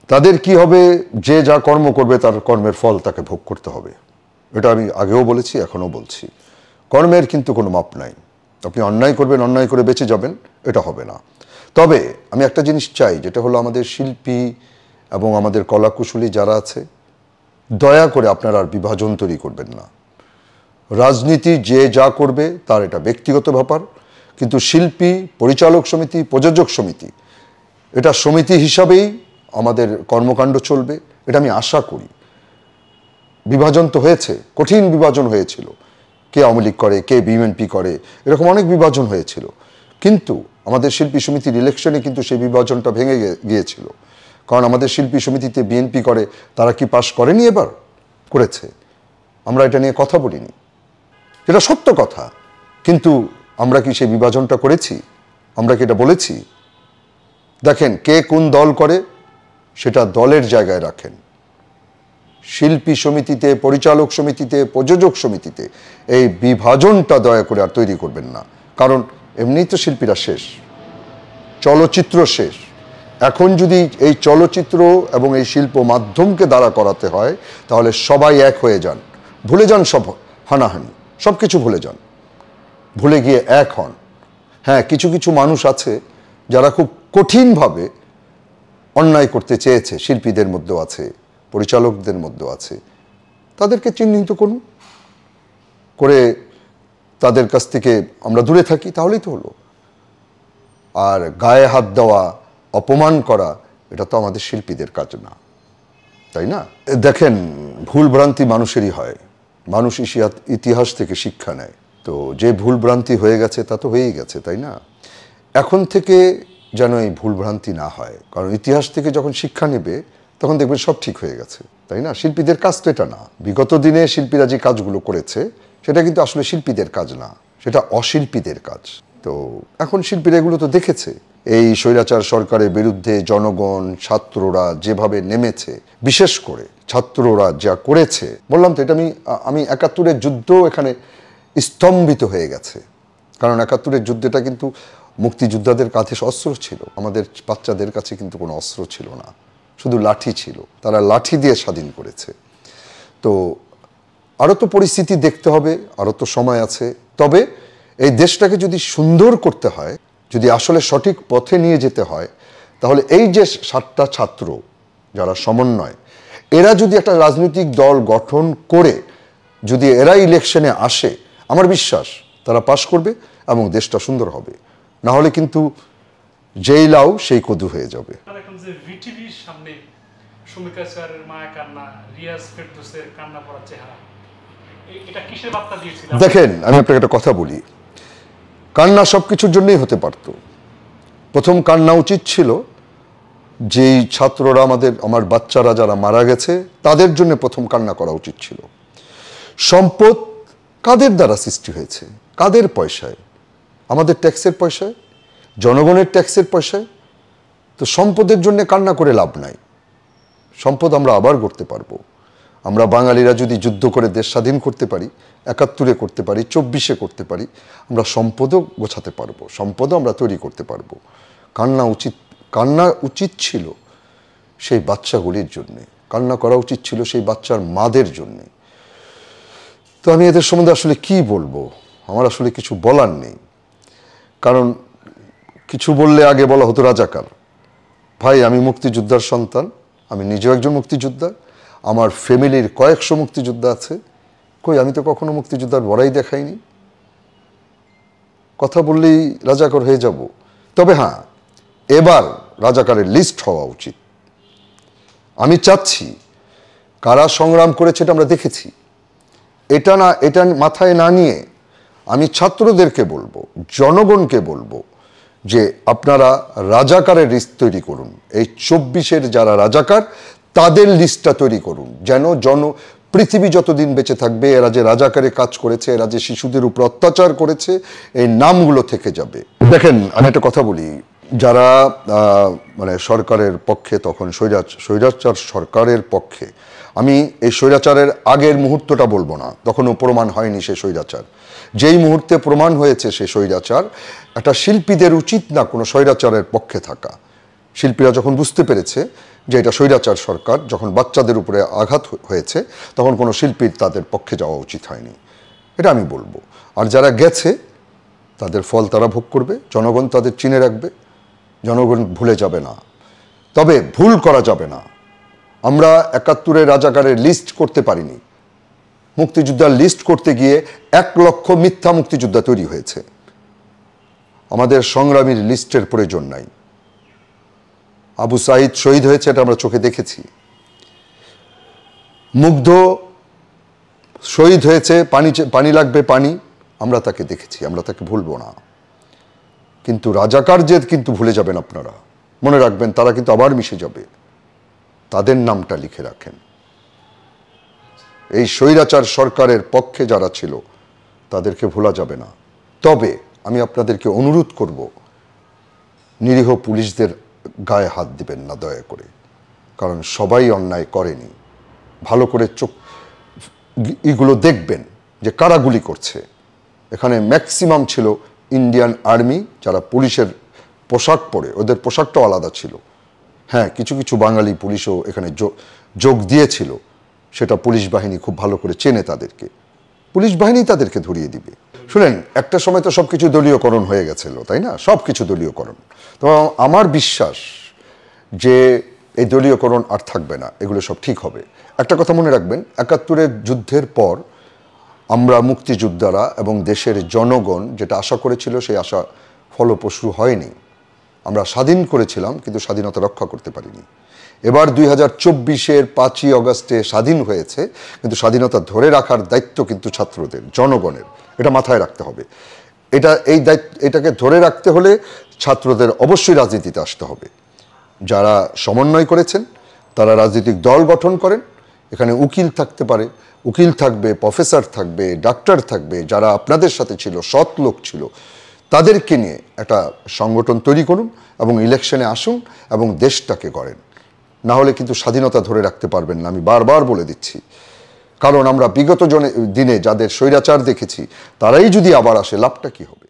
তাদের কি হবে, যে যা কর্ম করবে তার কর্মের ফল তাকে ভোগ করতে হবে। এটা আমি আগেও বলেছি, এখনও বলছি। কর্মের কিন্তু কোনো মাপ নাই। আপনি অন্যায় করবেন, অন্যায় করে বেঁচে যাবেন, এটা হবে না। তবে আমি একটা জিনিস চাই, যেটা হলো আমাদের শিল্পী এবং আমাদের কলাকুশলী যারা আছে, দয়া করে আপনারা আর বিভাজন তৈরি করবেন না। রাজনীতি যে যা করবে তার এটা ব্যক্তিগত ব্যাপার, কিন্তু শিল্পী, পরিচালক সমিতি, প্রযোজক সমিতি, এটা সমিতি হিসাবেই আমাদের কর্মকাণ্ড চলবে, এটা আমি আশা করি। বিভাজন তো হয়েছে, কঠিন বিভাজন হয়েছিল, কে আওয়ামী লীগ করে, কে বিএনপি করে, এরকম অনেক বিভাজন হয়েছিল, কিন্তু আমাদের শিল্পী সমিতির ইলেকশনে কিন্তু সেই বিভাজনটা ভেঙে গিয়েছিল। কারণ আমাদের শিল্পী সমিতিতে বিএনপি করে, তারা কি পাশ করেনি? এবার করেছে। আমরা এটা নিয়ে কথা বলিনি, যেটা সত্য কথা, কিন্তু আমরা কি সেই বিভাজনটা করেছি? আমরা কি এটা বলেছি? দেখেন, কে কোন দল করে সেটা দলের জায়গায় রাখেন। শিল্পী সমিতিতে, পরিচালক সমিতিতে, প্রযোজক সমিতিতে এই বিভাজনটা দয়া করে আর তৈরি করবেন না। কারণ এমনিই তো শিল্পীরা শেষ, চলচ্চিত্র শেষ। এখন যদি এই চলচ্চিত্র এবং এই শিল্প মাধ্যমকে দাঁড়া করাতে হয়, তাহলে সবাই এক হয়ে যান, ভুলে যান সব হানাহানি, সব কিছু ভুলে যান, ভুলে গিয়ে এক হন। হ্যাঁ, কিছু কিছু মানুষ আছে যারা খুব কঠিনভাবে অন্যায় করতে চেয়েছে, শিল্পীদের মধ্যেও আছে, পরিচালকদের মধ্যেও আছে, তাদেরকে চিহ্নিত করুন, করে তাদের কাছ থেকে আমরা দূরে থাকি, তাহলেই তো হলো। আর গায়ে হাত দেওয়া, অপমান করা, এটা তো আমাদের শিল্পীদের কাজ না, তাই না? দেখেন, ভুল ভ্রান্তি মানুষেরই হয়, মানুষ ইতিহাস থেকে শিক্ষা নেয়। তো যে ভুল ভ্রান্তি হয়ে গেছে তা তো হয়েই গেছে, তাই না? এখন থেকে যেন এই ভুল ভ্রান্তি না হয়, কারণ ইতিহাস থেকে যখন শিক্ষা নেবে তখন দেখবেন সব ঠিক হয়ে গেছে, তাই না? শিল্পীদের কাজ তো এটা না। বিগত দিনে শিল্পীরা যে কাজগুলো করেছে সেটা কিন্তু আসলে শিল্পীদের কাজ না, সেটা অশিল্পীদের কাজ। তো এখন শিল্পীরা এগুলো তো দেখেছে, এই স্বৈরাচার সরকারের বিরুদ্ধে জনগণ, ছাত্ররা যেভাবে নেমেছে, বিশেষ করে ছাত্ররা যা করেছে, বললাম তো এটা আমি ৭১-এর যুদ্ধ এখানে স্তম্ভিত হয়ে গেছে। কারণ ৭১-এর যুদ্ধটা কিন্তু মুক্তিযোদ্ধাদের কাছে অস্ত্র ছিল, আমাদের বাচ্চাদের কাছে কিন্তু কোনো অস্ত্র ছিল না, শুধু লাঠি ছিল। তারা লাঠি দিয়ে স্বাধীন করেছে। তো আরও তো পরিস্থিতি দেখতে হবে, আরও তো সময় আছে। তবে এই দেশটাকে যদি সুন্দর করতে হয়, যদি আসলে সঠিক পথে নিয়ে যেতে হয়, তাহলে এই যে ৭টা ছাত্র যারা সমন্বয়, এরা যদি একটা রাজনৈতিক দল গঠন করে যদি এরা ইলেকশনে আসে, আমার বিশ্বাস তারা পাশ করবে এবং দেশটা সুন্দর হবে। না হলে কিন্তু যেই লাউ সেই কদু হয়ে যাবে। দেখেন, আমি আপনাকে একটা কথা বলি, কান্না সবকিছুর জন্যই হতে পারত। প্রথম কান্না উচিত ছিল যেই ছাত্ররা, আমার বাচ্চারা যারা মারা গেছে, তাদের জন্য প্রথম কান্না করা উচিত ছিল। সম্পদ কাদের দ্বারা সৃষ্টি হয়েছে, কাদের পয়সায়? আমাদের ট্যাক্সের পয়সায়, জনগণের ট্যাক্সের পয়সায়। তো সম্পদের জন্য কান্না করে লাভ নাই। সম্পদ আমরা আবার গড়তে পারবো। আমরা বাঙালিরা যদি যুদ্ধ করে দেশ স্বাধীন করতে পারি, ৭১-এ করতে পারি, ২৪-এ করতে পারি, আমরা সম্পদও গোছাতে পারবো, সম্পদও আমরা তৈরি করতে পারবো। কান্না উচিত ছিল সেই বাচ্চাগুলির জন্যে, কান্না করা উচিত ছিল সেই বাচ্চার মাদের জন্যে। তো আমি এদের সম্বন্ধে আসলে কি বলবো, আমার আসলে কিছু বলার নেই। কারণ কিছু বললে আগে বলা হতো রাজাকার। ভাই, আমি মুক্তিযোদ্ধার সন্তান, আমি নিজেও একজন মুক্তিযোদ্ধা, আমার ফ্যামিলির কয়েকশো মুক্তিযোদ্ধা আছে। কই, আমি তো কখনো মুক্তিযোদ্ধার বড়াই দেখাইনি। কথা বললেই রাজাকার হয়ে যাব। তবে হ্যাঁ, এবার রাজাকারের লিস্ট হওয়া উচিত। আমি চাচ্ছি, কারা সংগ্রাম করেছে এটা আমরা দেখেছি, এটা মাথায় না নিয়ে আমি ছাত্রদেরকে বলবো, জনগণকে বলবো যে আপনারা রাজাকারের লিস্ট তৈরি করুন। এই ২৪-এর যারা রাজাকার, তাদের লিস্টটা তৈরি করুন, যেন পৃথিবী যতদিন বেঁচে থাকবে এরা যে রাজাকারে কাজ করেছে, এরা যে শিশুদের উপর অত্যাচার করেছে, এই নামগুলো থেকে যাবে। দেখেন, আমি একটা কথা বলি, যারা মানে সরকারের পক্ষে, তখন স্বৈরাচার সরকারের পক্ষে, আমি এই স্বৈরাচারের আগের মুহূর্তটা বলবো না, তখনও প্রমাণ হয়নি সে স্বৈরাচার। যেই মুহূর্তে প্রমাণ হয়েছে সে স্বৈরাচার, একটা শিল্পীদের উচিত না কোনো স্বৈরাচারের পক্ষে থাকা। শিল্পীরা যখন বুঝতে পেরেছে যে এটা স্বৈরাচার সরকার। যখন বাচ্চাদের উপরে আঘাত হয়েছে তখন কোনো শিল্পীর তাদের পক্ষে যাওয়া উচিত হয়নি, এটা আমি বলবো। আর যারা গেছে তাদের ফল তারা ভোগ করবে, জনগণ তাদের চিনে রাখবে, জনগণ ভুলে যাবে না। তবে ভুল করা যাবে না, আমরা ৭১-এর রাজাকারের লিস্ট করতে পারিনি। মুক্তিযোদ্ধার লিস্ট করতে গিয়ে ১ লক্ষ মিথ্যা মুক্তিযোদ্ধা তৈরি হয়েছে। আমাদের সংগ্রামীর লিস্টের প্রয়োজন নাই। আবু সাঈদ শহীদ হয়েছে, এটা আমরা চোখে দেখেছি। মুগ্ধ শহীদ হয়েছে, পানি লাগবে পানি, আমরা তাকে দেখেছি, আমরা তাকে ভুলবো না। কিন্তু রাজাকার যে কিন্তু ভুলে যাবেন আপনারা, মনে রাখবেন তারা কিন্তু আবার মিশে যাবে, তাদের নামটা লিখে রাখেন। এই স্বৈরাচার সরকারের পক্ষে যারা ছিল তাদেরকে ভোলা যাবে না। তবে আমি আপনাদেরকে অনুরোধ করব, নিরীহ পুলিশদের গায়ে হাত দিবেন না দয়া করে, কারণ সবাই অন্যায় করেনি। ভালো করে চোখ এগুলো দেখবেন যে কারা গুলি করছে। এখানে ম্যাক্সিমাম ছিল ইন্ডিয়ান আর্মি, যারা পুলিশের পোশাক পরে, ওদের পোশাকটাও আলাদা ছিল। হ্যাঁ, কিছু কিছু বাঙালি পুলিশও এখানে যোগ দিয়েছিল, সেটা পুলিশ বাহিনী খুব ভালো করে চেনে তাদেরকে, পুলিশ বাহিনী তাদেরকে ধরিয়ে দিবে। শুনেন, একটা সময় তো সব কিছু দলীয়করণ হয়ে গেছিল, তাই না? সব কিছু দলীয়করণ। তো আমার বিশ্বাস যে এই দলীয়করণ আর থাকবে না, এগুলো সব ঠিক হবে। একটা কথা মনে রাখবেন, ৭১-এর যুদ্ধের পর আমরা মুক্তিযোদ্ধারা এবং দেশের জনগণ যেটা আশা করেছিল সেই আশা ফলপ্রসূ হয়নি। আমরা স্বাধীন করেছিলাম কিন্তু স্বাধীনতা রক্ষা করতে পারিনি। এবার 2024-এর 5ই অগস্টে স্বাধীন হয়েছে, কিন্তু স্বাধীনতা ধরে রাখার দায়িত্ব কিন্তু ছাত্রদের, জনগণের, এটা মাথায় রাখতে হবে। এটাকে ধরে রাখতে হলে ছাত্রদের অবশ্যই রাজনীতিতে আসতে হবে। যারা সমন্বয় করেছেন তারা রাজনৈতিক দল গঠন করেন, এখানে উকিল থাকতে পারে, উকিল থাকবে, প্রফেসর থাকবে, ডাক্তার থাকবে, যারা আপনাদের সাথে ছিল, সৎ লোক ছিল, তাদেরকে নিয়ে একটা সংগঠন তৈরি করুন এবং ইলেকশনে আসুন এবং দেশটাকে গড়েন। না হলে কিন্তু স্বাধীনতা ধরে রাখতে পারবেন না, আমি বারবার বলে দিচ্ছি। কারণ আমরা বিগত দিনে যাদের স্বৈরাচার দেখেছি তারাই যদি আবার আসে, লাভটা কি হবে?